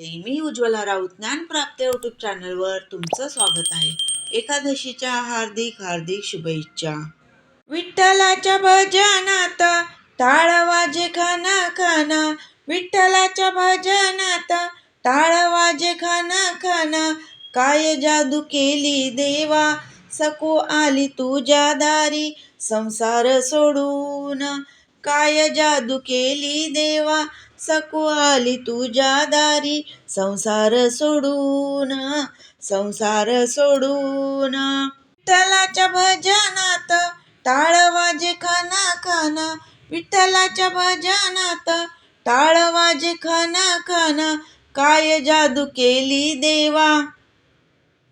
मी Ujjwala Raut ज्ञानप्राप्त YouTube चॅनलवर तुमचं स्वागत आहे. एकादशीच्या हार्दिक हार्दिक शुभेच्छा. विठ्ठलाच्या भजनात टाळ वाजे खन खन, विठ्ठलाच्या भजनात टाळ वाजे खन खन. काय जादू केली देवा, सको आली तुझ्या दारी संसार सोडून. काय जादू केली देवा, सको आली तुझ्या दारी संसार सोडून, संसार सोडून. विठ्ठलाच्या भजनात टाळ वाजे खन खन, विठ्ठलाच्या भजनात टाळ वाजे खन खन. काय जादू केली देवा,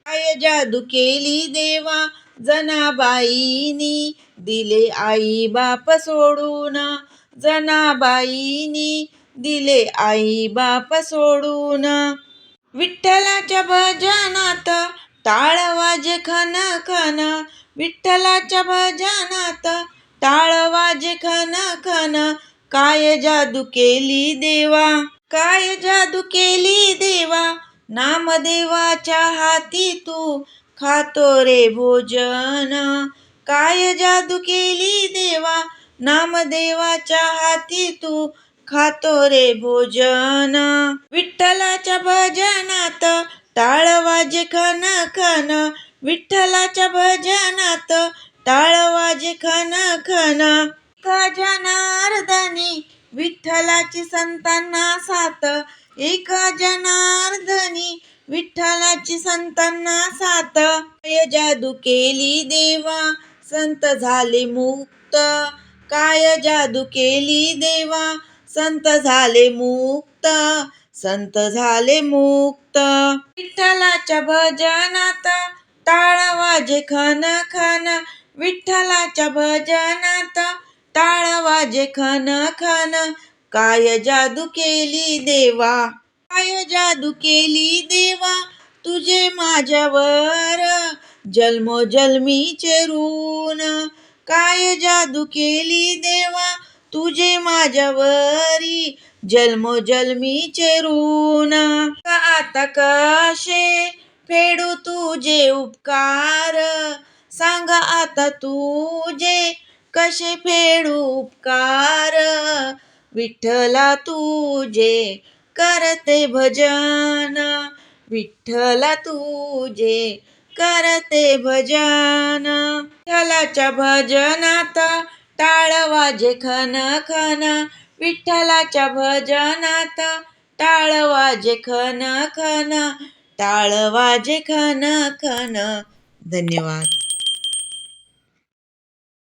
काय जादू केली देवा, जनाबाईनी दिले आई बाप सोडून. जनाबाईनी दिले आई बाप सोडून. विठ्ठलाच्या भजनात टाळ वाजे खन खन, विठ्ठलाच्या भजनात टाळ वाजे खन खन. काय जादू केली देवा, काय जादू केली देवा, नामदेवाच्या हाती तू खातो रे भोजन. काय जादू केली देवा, नामदेवाच्या हाती तू खातो रे भोजन. विठ्ठलाच्या भजनात टाळ वाजे खन खन, विठ्ठलाच्या भजनात टाळ वाजे खन खन. एका जनार्दनी विठ्ठलाची संतांना साथ, एका जनार्दनी विठ्ठलाची संतांना साथ. काय जादू केली देवा, संत झाले मुक्त. काय जादू केली देवा, संत झाले मुक्त, संत झाले मुक्त. विठ्ठलाच्या भजनात टाळ वाजे खन खन, विठ्ठलाच्या भजनात टाळ वाजे खन खन. काय जादू केली देवा, काय जादू केली देवा, तुझे माझ्यावर जन्मोजन्मीचे ऋण. काय जादू केली देवा, तुझे माझ्यावरी जन्मोजन्मीचे ऋण. आता कसे फेडू तुझे उपकार, सांग आता तुझे कसे फेडू उपकार. विठ्ठला तुझे करते भजन, विठ्ठला तुझे करते भजन. विठ्ठलाच्या भजनात टाळ वाजे खन खन, विठ्ठलाच्या भजनात टाळ वाजे खन खन, टाळ वाजे खन खन. धन्यवाद.